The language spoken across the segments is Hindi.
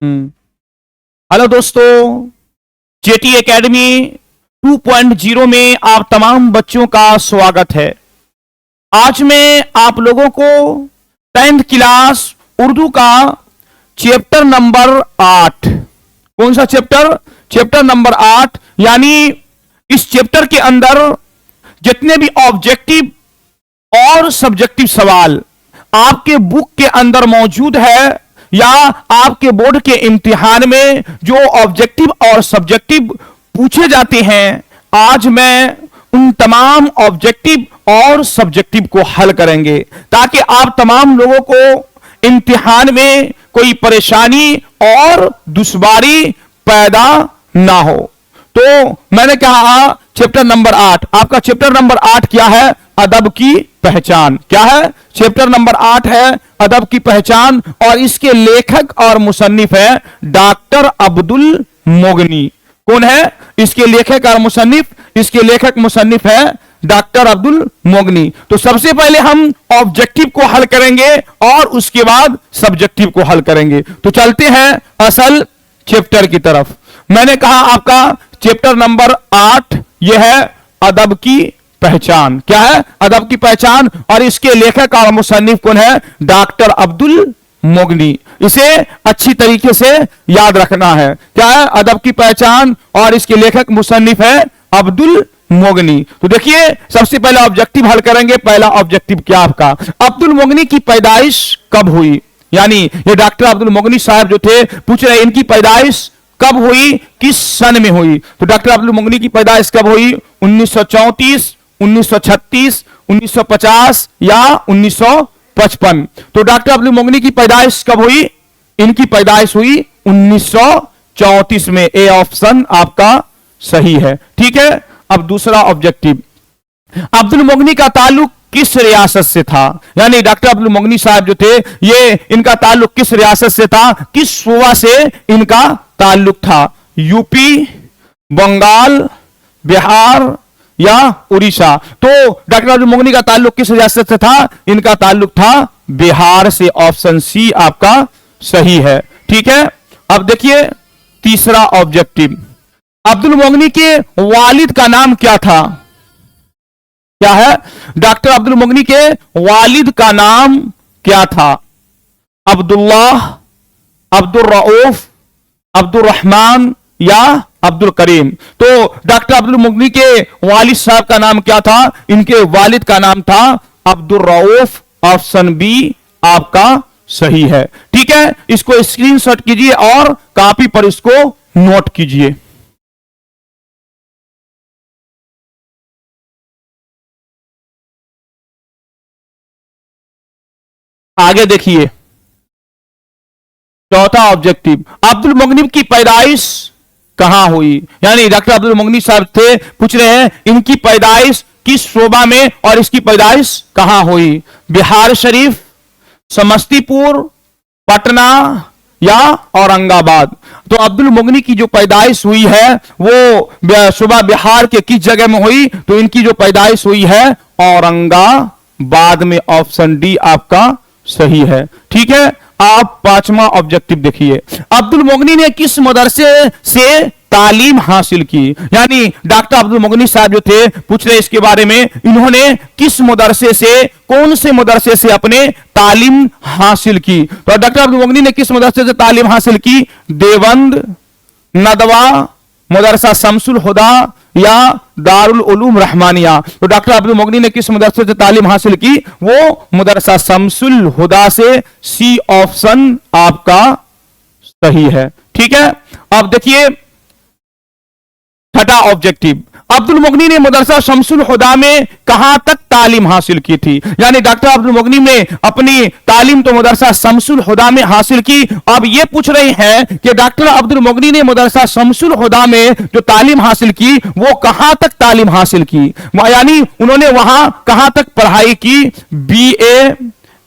हम्म। हेलो दोस्तों, जेटी एकेडमी 2.0 में आप तमाम बच्चों का स्वागत है। आज मैं आप लोगों को 10th क्लास उर्दू का चैप्टर नंबर 8, कौन सा चैप्टर? चैप्टर नंबर 8, यानी इस चैप्टर के अंदर जितने भी ऑब्जेक्टिव और सब्जेक्टिव सवाल आपके बुक के अंदर मौजूद है या आपके बोर्ड के इम्तिहान में जो ऑब्जेक्टिव और सब्जेक्टिव पूछे जाते हैं, आज मैं उन तमाम ऑब्जेक्टिव और सब्जेक्टिव को हल करेंगे ताकि आप तमाम लोगों को इम्तिहान में कोई परेशानी और दुश्वारी पैदा ना हो। तो मैंने कहा चैप्टर नंबर 8, आपका चैप्टर नंबर 8 क्या है? अदब की पहचान। क्या है? चैप्टर नंबर 8 है अदब की पहचान, और इसके लेखक और मुसन्निफ है डॉक्टर अब्दुल मोगनी। कौन है इसके लेखक और मुसन्निफ? इसके लेखक मुसन्निफ है डॉक्टर अब्दुल मोगनी। तो सबसे पहले हम ऑब्जेक्टिव को हल करेंगे और उसके बाद सब्जेक्टिव को हल करेंगे। तो चलते हैं असल चैप्टर की तरफ। मैंने कहा आपका चैप्टर नंबर 8 यह है अदब की पहचान। क्या है? अदब की पहचान, और इसके लेखक और मुसन्निफ कौन है? डॉक्टर अब्दुल मोगनी। इसे अच्छी तरीके से याद रखना है। क्या है? अदब की पहचान, और इसके लेखक मुसन्निफ है अब्दुल मोगनी। तो देखिए सबसे पहले ऑब्जेक्टिव हल करेंगे। पहला ऑब्जेक्टिव क्या आपका? अब्दुल मोगनी की पैदाइश कब हुई? यानी ये डॉक्टर अब्दुल मोगनी साहब जो थे, पूछ रहे इनकी पैदाइश कब हुई, किस सन में हुई? तो डॉक्टर अब्दुल मोगनी की पैदाइश कब हुई? 1934, 1936, 1950 या 1955। तो डॉक्टर अब्दुल मोगनी की पैदाइश कब हुई? इनकी पैदाइश हुई 1934 में। ए ऑप्शन आपका सही है। ठीक है, अब दूसरा ऑब्जेक्टिव, अब्दुल मोगनी का ताल्लुक किस रियासत से था? यानी डॉक्टर अब्दुल मोगनी साहब जो थे, ये इनका ताल्लुक किस रियासत से था, किस सूबा से इनका ताल्लुक था? यूपी, बंगाल, बिहार या उड़ीसा? तो डॉक्टर अब्दुल मोगनी का ताल्लुक किस रियासत से था? इनका ताल्लुक था बिहार से। ऑप्शन सी आपका सही है। ठीक है, अब देखिए तीसरा ऑब्जेक्टिव, अब्दुल मोगनी के वालिद का नाम क्या था? क्या है? डॉक्टर अब्दुल मोगनी के वालिद का नाम क्या था? अब्दुल्लाह, अब्दुल रऊफ, अब्दुल रहमान या अब्दुल करीम? तो डॉक्टर अब्दुल मोगनी के वालिद साहब का नाम क्या था? इनके वालिद का नाम था अब्दुल रऊफ। ऑप्शन बी आपका सही है। ठीक है, इसको स्क्रीनशॉट कीजिए और कॉपी पर इसको नोट कीजिए। आगे देखिए चौथा ऑब्जेक्टिव, अब्दुल मोगनी की पैदाइश कहां हुई? यानी डॉक्टर अब्दुल मोगनी साहब थे, पूछ रहे हैं इनकी पैदाइश किस शोबा में और इसकी पैदाइश कहां हुई? बिहार शरीफ, समस्तीपुर, पटना या औरंगाबाद? तो अब्दुल मोगनी की जो पैदाइश हुई है वो शोबा बिहार के किस जगह में हुई? तो इनकी जो पैदाइश हुई है औरंगाबाद में। ऑप्शन डी आपका सही है। ठीक है, आप पांचवा ऑब्जेक्टिव देखिए, अब्दुल मोगनी ने किस मदरसे से तालीम हासिल की? यानी डॉक्टर अब्दुल मोगनी साहब जो थे, पूछ रहे इसके बारे में, इन्होंने किस मदरसे से, कौन से मदरसे से अपने तालीम हासिल की? तो डॉक्टर अब्दुल मोगनी ने किस मदरसे से तालीम हासिल की? देवबंद, नदवा, मदरसा शम्सुल हुदा या दारुल उलूम रहमानिया? तो डॉक्टर अब्दुल मोगनी ने किस मदरसे से तालीम हासिल की? वो मदरसा शम्सुल हुदा से। सी ऑप्शन आपका सही है। ठीक है, अब देखिए छठा ऑब्जेक्टिव, अब्दुल मोगनी ने मदरसा शम्सुल हुदा में कहां तक तालीम हासिल की थी? यानी डॉक्टर अब्दुल मोगनी ने अपनी तालीम तो मदरसा शम्सुल हुदा में हासिल की। अब ये पूछ रहे हैं कि डॉक्टर अब्दुल मोगनी ने मदरसा शम्सुल हुदा में जो तालीम हासिल की वो कहां तक तालीम हासिल की? यानी उन्होंने वहां कहां तक पढ़ाई की? BA,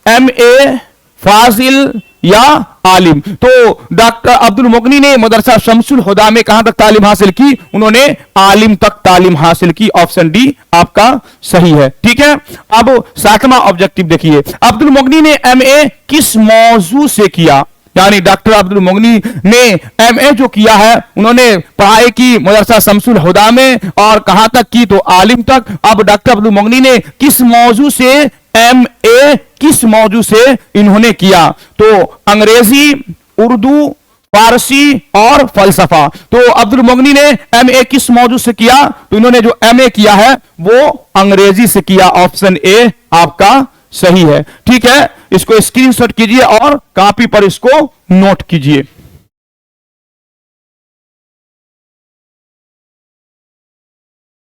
MA, फाजिल या आलिम? तो डॉक्टर अब्दुल मोगनी ने मदरसा शम्सुल हुदा में कहां तक तालीम हासिल की? उन्होंने आलिम तक तालीम हासिल की। ऑप्शन डी आपका सही है। ठीक है, अब सातवां ऑब्जेक्टिव देखिए, अब्दुल मोगनी ने MA किस मौजू से किया? यानी डॉक्टर अब्दुल मुगनी ने एमए जो किया है, उन्होंने पढ़ाई की मदरसा शम्सुल हुदा में, और कहां तक की, तो आलिम तक। अब डॉक्टर अब्दुल मुगनी ने किस मौजू से एमए, किस मौजू से इन्होंने किया, तो अंग्रेजी, उर्दू, फारसी और फलसफा। तो अब्दुल मुगनी ने एमए किस मौजू से किया, तो इन्होंने जो एमए किया है वो अंग्रेजी से किया। ऑप्शन ए आपका सही है। ठीक है, इसको स्क्रीनशॉट कीजिए और कॉपी पर इसको नोट कीजिए।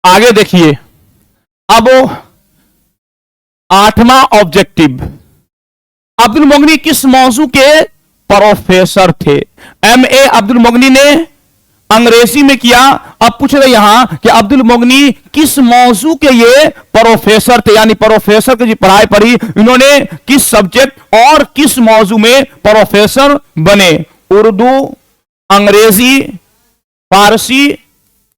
आगे देखिए, अब 8वां ऑब्जेक्टिव, अब्दुल मुगनी किस मौजू के प्रोफेसर थे। एमए अब्दुल मुगनी ने अंग्रेजी में किया। अब पूछ रहे यहां कि अब्दुल मुगनी किस मौजू के ये प्रोफेसर थे, यानी प्रोफेसर की पढ़ाई पढ़ी, इन्होंने किस सब्जेक्ट और किस मौजू में प्रोफेसर बने। उर्दू, अंग्रेजी, फारसी,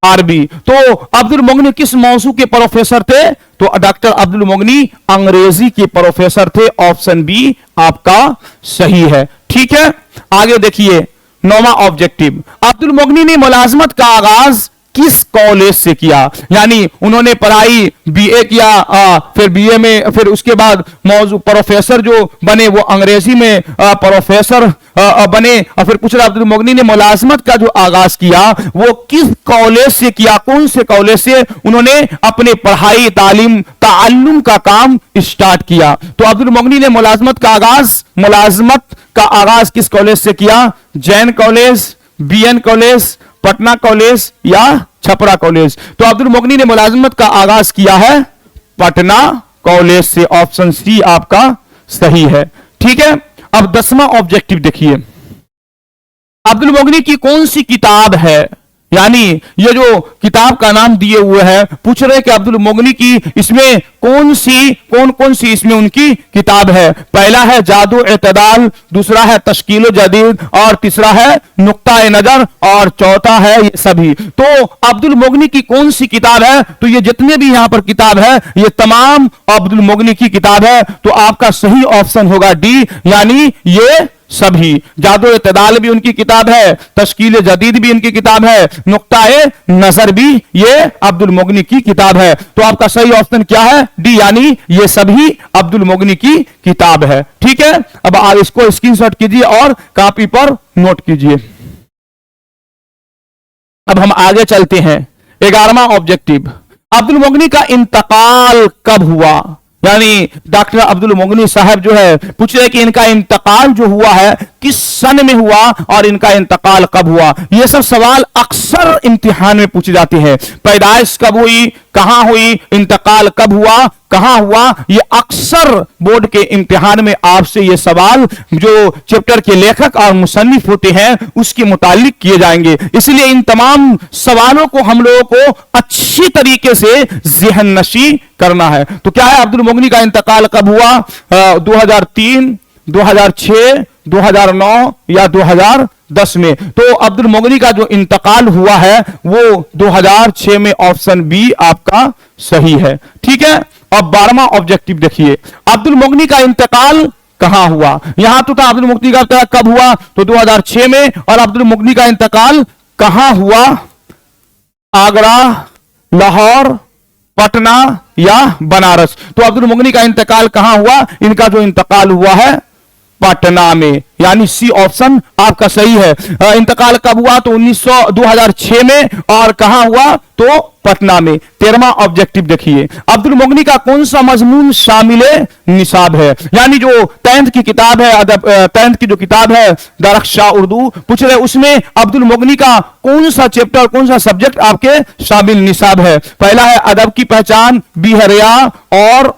अरबी। तो अब्दुल मुगनी किस मौजू के प्रोफेसर थे, तो डॉक्टर अब्दुल मुगनी अंग्रेजी के प्रोफेसर थे। ऑप्शन बी आपका सही है। ठीक है, आगे देखिए 9वां ऑब्जेक्टिव, अब्दुल मुगनी ने मुलाजमत का आगाज किस कॉलेज से किया, यानी उन्होंने पढ़ाई बीए किया, फिर बीए में, फिर उसके बाद मौजू प्रोफेसर जो बने वो अंग्रेजी में प्रोफेसर बने। और फिर पूछ रहा अब्दुल मुगनी ने मुलाजमत का जो आगाज किया वो किस कॉलेज से किया, कौन से कॉलेज से उन्होंने अपने पढ़ाई, तालीम, ताल्लुम का काम स्टार्ट किया। तो अब्दुल मुगनी ने मुलाजमत का आगाज किस कॉलेज से किया, Jain college, BN college, Patna college या छपरा कॉलेज। तो अब्दुल मुगनी ने मुलाजमत का आगाज किया है पटना कॉलेज से। ऑप्शन सी आपका सही है। ठीक है, अब 10वां ऑब्जेक्टिव देखिए, अब्दुल मुगनी की कौन सी किताब है, यानी ये जो किताब का नाम दिए हुए है, पूछ रहे कि अब्दुल मुगनी की इसमें कौन कौन सी इसमें उनकी किताब है। पहला है जादू एतदाल, दूसरा है तश्कील जदीद, और तीसरा है नुक्ता नजर, और चौथा है ये सभी। तो अब्दुल मुगनी की कौन सी किताब है, तो ये जितने भी यहां पर किताब है ये तमाम अब्दुल मुगनी की किताब है। तो आपका सही ऑप्शन होगा डी, यानी ये सभी। जादू एतदाल भी उनकी किताब है, तश्कील जदीद भी उनकी किताब है, नुक्ताए नजर भी ये अब्दुल मुगनी की किताब है। तो आपका सही ऑप्शन क्या है, डी, यानी ये सभी अब्दुल मुगनी की किताब है। ठीक है, अब आप इसको स्क्रीनशॉट कीजिए और कॉपी पर नोट कीजिए। अब हम आगे चलते हैं, 11वां ऑब्जेक्टिव, अब्दुल मुगनी का इंतकाल कब हुआ, यानी डॉक्टर अब्दुल मुगनी साहब जो है, पूछ रहे कि इनका इंतकाल जो हुआ है किस सन में हुआ और इनका इंतकाल कब हुआ। ये सब सवाल अक्सर इम्तिहान में पूछे जाते हैं। पैदाइश कब हुई, कहां हुई, इंतकाल कब हुआ, कहां हुआ, ये अक्सर बोर्ड के इम्तिहान में आपसे ये सवाल जो चैप्टर के लेखक और मुसन्निफ होते हैं उसके मुतालिक किए जाएंगे। इसलिए इन तमाम सवालों को हम लोगों को अच्छी तरीके से ज़हन नशी करना है। तो क्या है, अब्दुल मुगनी का इंतकाल कब हुआ, 2003, 2006, 2009 या 2010 में। तो अब्दुल मुगनी का जो इंतकाल हुआ है वो 2006 में। ऑप्शन बी आपका सही है। ठीक है, अब 12वां ऑब्जेक्टिव देखिए, अब्दुल मुगनी का इंतकाल कहां हुआ। यहां तो था अब्दुल मुगनी का इंतकाल कब हुआ, तो 2006 में। और अब्दुल मुगनी का इंतकाल कहां हुआ, आगरा, लाहौर, पटना या बनारस। तो अब्दुल मुगनी का इंतकाल कहां हुआ, इनका जो इंतकाल हुआ है पटना में, यानी सी ऑप्शन आपका सही है। इंतकाल कब हुआ, तो 2006 में, और कहां हुआ, तो पटना में। 13वां ऑब्जेक्टिव देखिए, अब्दुल मुगनी का कौन सा मजमून शामिल निसाब है, यानी जो 10th की किताब है, 10th की जो किताब है दरख्शा उर्दू, पूछ रहे उसमें अब्दुल मुगनी का कौन सा चैप्टर, कौन सा सब्जेक्ट आपके शामिल निसाब है। पहला है अदब की पहचान, बी है रिया, और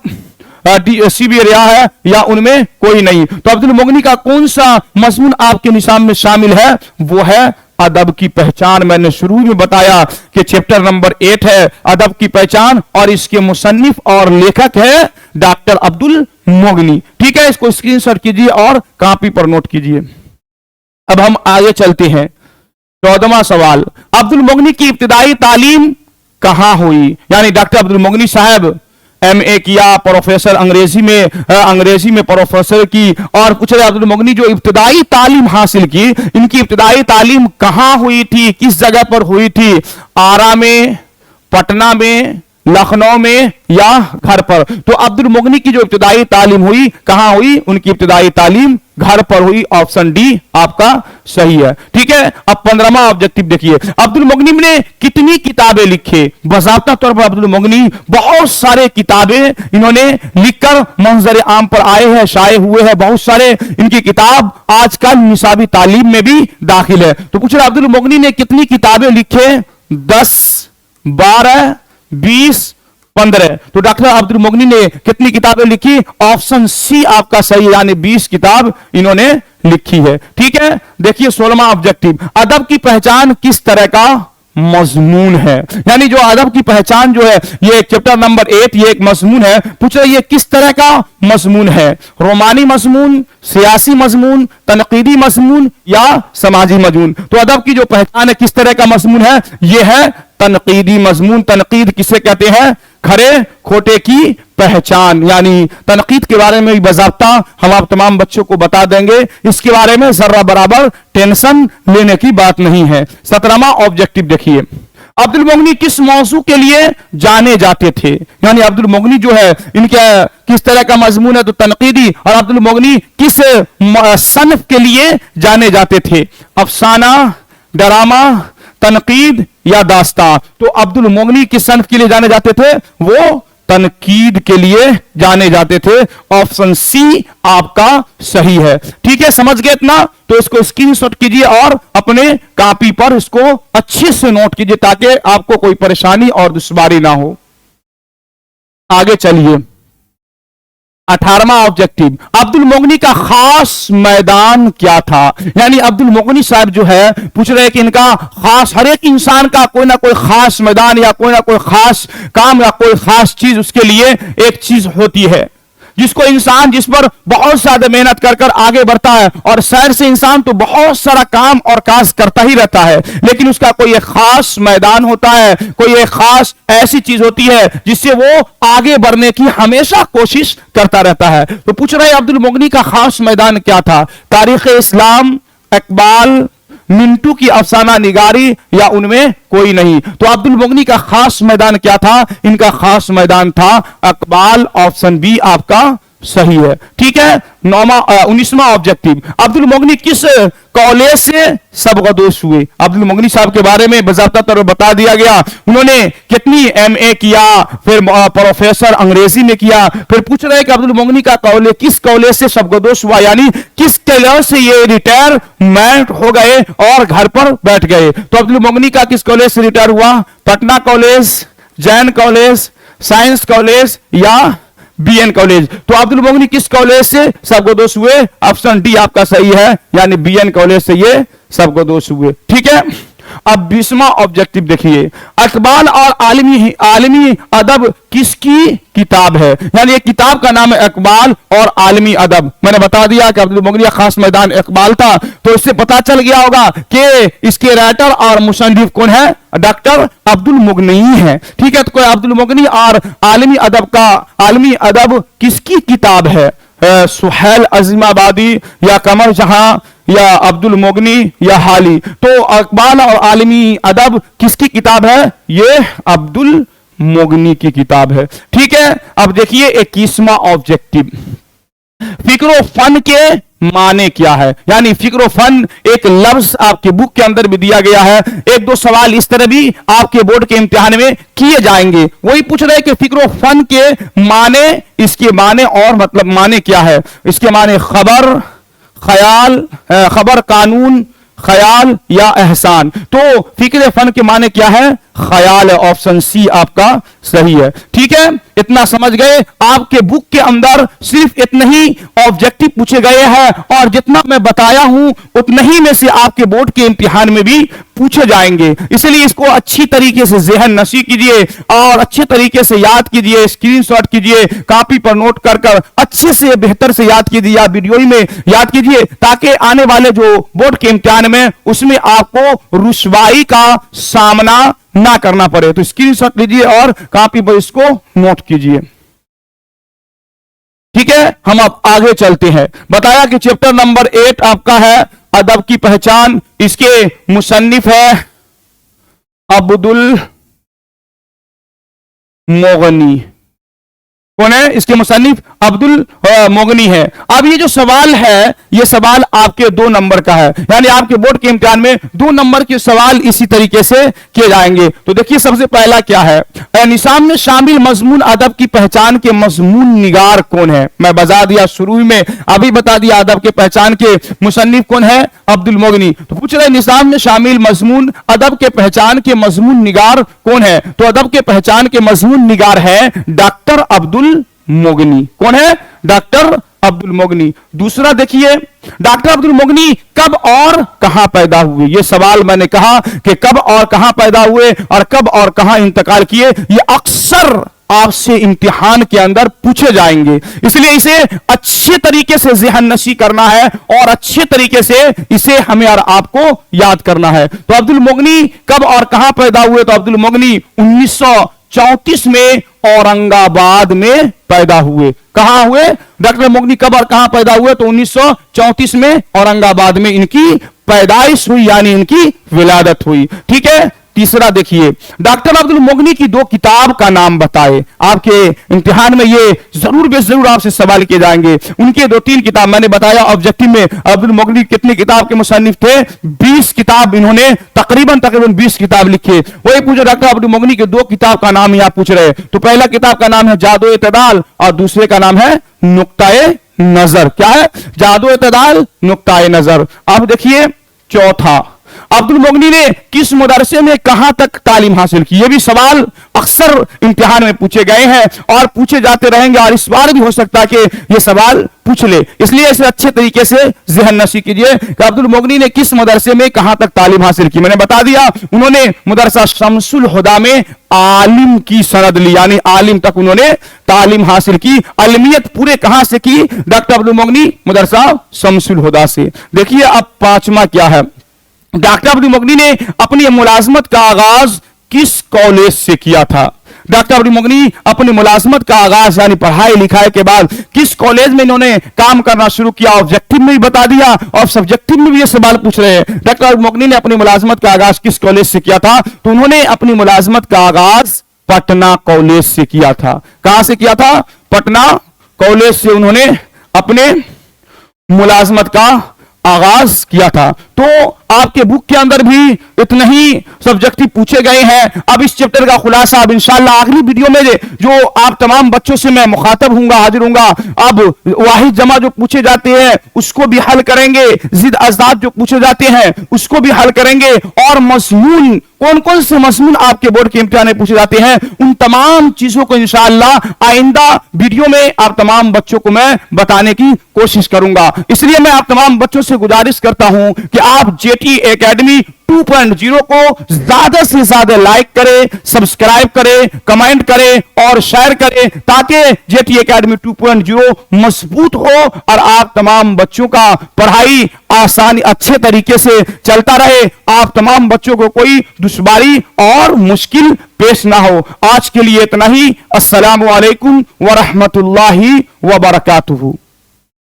सी भी रिया है, या उनमें कोई नहीं। तो अब्दुल मुगनी का कौन सा मजमून आपके निसाब में शामिल है, वो है अदब की पहचान। मैंने शुरू में बताया कि चैप्टर नंबर 8 है अदब की पहचान, और इसके मुसन्निफ और लेखक है डॉक्टर अब्दुल मुगनी। ठीक है, इसको स्क्रीनशॉट कीजिए और कॉपी पर नोट कीजिए। अब हम आगे चलते हैं, 14वां सवाल, अब्दुल मुगनी की इब्तिदाई तालीम कहां हुई, यानी डॉक्टर अब्दुल मुगनी साहब MA किया, प्रोफेसर अंग्रेजी में प्रोफेसर की। और पूछ रहे अब्दुल मुगनी जो इब्तिदाई तालीम हासिल की, इनकी इब्तिदाई तालीम कहां हुई थी, किस जगह पर हुई थी? आरा में, पटना में, लखनऊ में या घर पर? तो अब्दुल मुगनी की जो इब्तिदाई तालीम हुई कहां हुई? उनकी इब्तिदाई तालीम घर पर हुई। ऑप्शन डी आपका सही है। ठीक है, अब 15वां ऑब्जेक्टिव देखिए, अब्दुल मुगनी ने कितनी किताबें लिखे? बज़ाब्ता तौर पर अब्दुल मुगनी बहुत सारे किताबें इन्होंने लिखकर मंजर आम पर आए हैं, शाये हुए हैं। बहुत सारे इनकी किताब आजकल निसाबी तालीम में भी दाखिल है। तो पूछ रहे अब्दुल मुगनी ने कितनी किताबें लिखे? 10, 12, 20, 15। तो डॉक्टर अब्दुल मुगनी ने कितनी किताबें लिखी? ऑप्शन सी आपका सही है, यानी 20 किताब इन्होंने लिखी है। ठीक है, देखिए 16वां ऑब्जेक्टिव, अदब की पहचान किस तरह का मजमून है? यानी जो अदब की पहचान जो है, ये चैप्टर नंबर 8, ये एक मजमून है। पूछ रहे ये किस तरह का मजमून है? रोमानी मजमून, सियासी मजमून, तनकीदी मजमून या समाजी मजमून? तो अदब की जो पहचान है किस तरह का मजमून है? यह है तनकीदी मजमून। तनकीद किसे कहते हैं? खरे खोटे की पहचान। यानी तनकीद के बारे में भी बज़ाब्ता हम आप तमाम बच्चों को बता देंगे, इसके बारे में जर्रा बराबर टेंशन लेने की बात नहीं है। 17वां ऑब्जेक्टिव देखिए, अब्दुल मुगनी किस मौजू के लिए जाने जाते थे? यानी अब्दुल मुगनी जो है, इनके किस तरह का मजमून है? तो तनकीदी। और अब्दुल मुगनी किस सनफ के लिए जाने जाते थे? अफसाना, ड्रामा, तनकीद या दास्तां? तो अब्दुल मुगनी किस सनफ के लिए जाने जाते थे? वो तनकीद के लिए जाने जाते थे। ऑप्शन सी आपका सही है। ठीक है, समझ गए इतना? तो इसको स्क्रीनशॉट कीजिए और अपने कॉपी पर इसको अच्छे से नोट कीजिए ताकि आपको कोई परेशानी और दुश्वारी ना हो। आगे चलिए, 18वां ऑब्जेक्टिव, अब्दुल मुगनी का खास मैदान क्या था? यानी अब्दुल मुगनी साहब जो है, पूछ रहे हैं कि इनका खास, हर एक इंसान का कोई ना कोई खास मैदान या कोई ना कोई खास काम या कोई खास चीज, उसके लिए एक चीज होती है जिसको इंसान, जिस पर बहुत ज्यादा मेहनत कर कर आगे बढ़ता है। और शहर से इंसान तो बहुत सारा काम और काज करता ही रहता है, लेकिन उसका कोई एक खास मैदान होता है, कोई एक खास ऐसी चीज होती है जिससे वो आगे बढ़ने की हमेशा कोशिश करता रहता है। तो पूछ रहे अब्दुल मुगनी का खास मैदान क्या था? तारीख इस्लाम, इकबाल, मिंटू की अफसाना निगारी या उनमें कोई नहीं? तो अब्दुल मुगनी का खास मैदान क्या था? इनका खास मैदान था इकबाल। ऑप्शन बी आपका सही है। ठीक है, 19वां ऑब्जेक्टिव, अब्दुल मुगनी किस कॉलेज से सबकदोश हुए? अब्दुल मुगनी साहब के बारे में बज़ाब्ता तौर बता दिया गया, उन्होंने कितनी MA किया, फिर प्रोफेसर अंग्रेजी में किया। फिर पूछ रहे हैं कि अब्दुल मुगनी का कॉलेज, किस कॉलेज से सबकदोश हुआ? यानी किस कॉलेज से ये रिटायरमेंट हो गए और घर पर बैठ गए? तो अब्दुल मुगनी का किस कॉलेज से रिटायर हुआ? Patna college, Jain college, science college या BN कॉलेज? तो अब्दुल मुगनी किस कॉलेज से सबकदोश हुए? ऑप्शन डी आपका सही है, यानी BN कॉलेज से ये सबकदोश हुए। ठीक है, अब 20वां ऑब्जेक्टिव देखिए, इकबाल और आलमी अदब किसकी किताब है? यानी एक किताब का नाम है इकबाल और आलमी अदब। मैंने बता दिया कि अब्दुल मुगनी का खास मैदान इकबाल था, तो इससे पता चल गया होगा कि इसके राइटर और मुसन्निफ कौन है? डॉक्टर अब्दुल मुगनी है। ठीक है, तो कोई अब्दुल मुगनी और आलमी अदब किसकी किताब है? सुहैल अज़ीमाबादी या कमर जहां या अब्दुल मुगनी या हाली? तो इकबाल और आलमी अदब किसकी किताब है? ये अब्दुल मुगनी की किताब है। ठीक है, अब देखिए 21वां ऑब्जेक्टिव, फिक्र फन के माने क्या है? यानी फिक्र फन एक लफ्ज आपके बुक के अंदर भी दिया गया है। एक दो सवाल इस तरह भी आपके बोर्ड के इम्तिहान में किए जाएंगे। वही पूछ रहे हैं कि फिक्र फन के माने, इसके माने और मतलब माने क्या है? इसके माने खबर, ख्याल, खबर, कानून, ख्याल या एहसान? तो फिक्र फन के माने क्या है? ख्याल है। ऑप्शन सी आपका सही है। ठीक है, इतना समझ गए? आपके बुक के अंदर सिर्फ इतने ही ऑब्जेक्टिव पूछे गए हैं और जितना मैं बताया हूं उतने ही में से आपके बोर्ड के इम्तिहान में भी पूछे जाएंगे। इसलिए इसको अच्छी तरीके से ज़हन नशी कीजिए और अच्छे तरीके से याद कीजिए, स्क्रीनशॉट कीजिए, कॉपी पर नोट कर कर अच्छे से बेहतर से याद कीजिए या वीडियो में याद कीजिए, ताकि आने वाले जो बोर्ड के इम्तिहान में उसमें आपको रुसवाई का सामना ना करना पड़े। तो स्क्रीनशॉट लीजिए और कॉपी पर इसको नोट कीजिए। ठीक है, हम अब आगे चलते हैं। बताया कि चैप्टर नंबर 8 आपका है अदब की पहचान। इसके मुसन्निफ है अब्दुल मोगनी। कौन है इसके मुसन्निफ? अब्दुल मोगनी है। अब ये जो सवाल है, ये सवाल आपके 2 नंबर का है, यानी आपके बोर्ड के इम्तिहान में 2 नंबर के सवाल इसी तरीके से किए जाएंगे। तो देखिए सबसे पहला क्या है, निसाब में शामिल मजमून अदब की पहचान के मजमून निगार कौन है? मैं बता दिया शुरू में, अभी बता दिया अदब के पहचान के मुसन्निफ कौन है? अब्दुल मोगनी। तो पूछ रहे निसाब में शामिल मजमून अदब के पहचान के मजमून निगार कौन है? तो अदब के पहचान के मजमून निगार है डॉक्टर अब्दुल मोगनी। कौन है? डॉक्टर अब्दुल मोगनी। दूसरा देखिए, डॉक्टर अब्दुल मोगनी कब और कहां पैदा हुए? यह सवाल मैंने कहा कि कब और कहां पैदा हुए और कब और कहां इंतकाल किए, ये अक्सर आपसे इम्तिहान के अंदर पूछे जाएंगे, इसलिए इसे अच्छे तरीके से ज़हन नशी करना है और अच्छे तरीके से इसे हमें और आपको याद करना है। तो अब्दुल मोगनी कब और कहां पैदा हुए? तो अब्दुल मोगनी 1934 में औरंगाबाद में पैदा हुए। कहां हुए? डॉक्टर मोगनी कब और कहां पैदा हुए? तो 1934 में औरंगाबाद में इनकी पैदाइश हुई, यानी इनकी विलादत हुई। ठीक है। तीसरा देखिए, डॉक्टर अब्दुल मोगनी की 2 किताब का नाम बताए। आपके इम्तिहान में ये जरूर बेजरूर आपसे सवाल किए जाएंगे। उनके 2-3 किताब मैंने बताया ऑब्जेक्टिव में। अब्दुल मोगनी कितनी किताब के मुसन्निफ थे? 20 किताब इन्होंने तकरीबन 20 किताब लिखे। वही पूछे डॉक्टर अब्दुल मोगनी के 2 किताब का नाम यहां पूछ रहे। तो पहला किताब का नाम है जादो इत्तेदाल और दूसरे का नाम है नुक्ताए नजर। क्या है? जादो इत्तेदाल, नुक्ताए नजर। अब देखिए चौथा, अब्दुल मोगनी ने किस मदरसे में कहां तक तालीम हासिल की? ये भी सवाल अक्सर इम्तिहान में पूछे गए हैं और पूछे जाते रहेंगे, और इस बार भी हो सकता है कि ये सवाल पूछ ले, इसलिए इसे अच्छे तरीके से ज़हन नशी कीजिए कि अब्दुल मोगनी ने किस मदरसे में कहां तक तालीम हासिल की। मैंने बता दिया, उन्होंने मदरसा शम्सुल हुदा में आलिम की सनद ली, यानी आलिम तक उन्होंने तालीम हासिल की। अलमियत पूरे कहां से की? डॉक्टर अब्दुल मोगनी मदरसा शम्सुल हुदा से। देखिए अब 5वां क्या है, डॉक्टर अब्दुल मोगनी ने अपनी मुलाजमत का आगाज किस कॉलेज से किया था? डॉक्टर अब्दुल मोगनी अपनी मुलाजमत का आगाज यानी पढ़ाई लिखाई के बाद किस कॉलेज में इन्होंने काम करना शुरू किया? ऑब्जेक्टिव में भी बता दिया और सब्जेक्टिव में भी ये सवाल पूछ रहे हैं। डॉक्टर अब्दुल मोगनी ने अपनी मुलाजमत का आगाज किस कॉलेज से किया था? तो उन्होंने अपनी मुलाजमत का आगाज पटना कॉलेज से किया था। कहां से किया था? पटना कॉलेज से उन्होंने अपने मुलाजमत का आगाज किया था। तो आपके बुक के अंदर भी इतने ही सब्जेक्टिव पूछे गए हैं। अब इस चैप्टर का खुलासा अब इंशाल्लाह आखिरी वीडियो में जो आप तमाम बच्चों से मैं मुखातब हूंगा, हाजिर हूंगा। अब वाहिद जमा जो पूछे जाते हैं उसको भी हल करेंगे, जिद अज़दाद जो पूछे जाते हैं उसको भी हल करेंगे, और मज़मून कौन कौन से मज़मून आपके बोर्ड के इम्तिहान में पूछे जाते हैं उन तमाम चीजों को इंशाअल्लाह आइंदा वीडियो में आप तमाम बच्चों को मैं बताने की कोशिश करूंगा। इसलिए मैं आप तमाम बच्चों से गुजारिश करता हूं कि आप जेटी एकेडमी 2.0 को ज्यादा से ज्यादा लाइक करें, सब्सक्राइब करें, कमेंट करें और शेयर करें, ताकि जेटी एकेडमी 2.0 मजबूत हो और आप तमाम बच्चों का पढ़ाई आसानी अच्छे तरीके से चलता रहे, आप तमाम बच्चों को कोई दुश्वारी और मुश्किल पेश ना हो। आज के लिए इतना ही। अस्सलामु अलैकुम व रहमतुल्लाहि व बरकातुहू।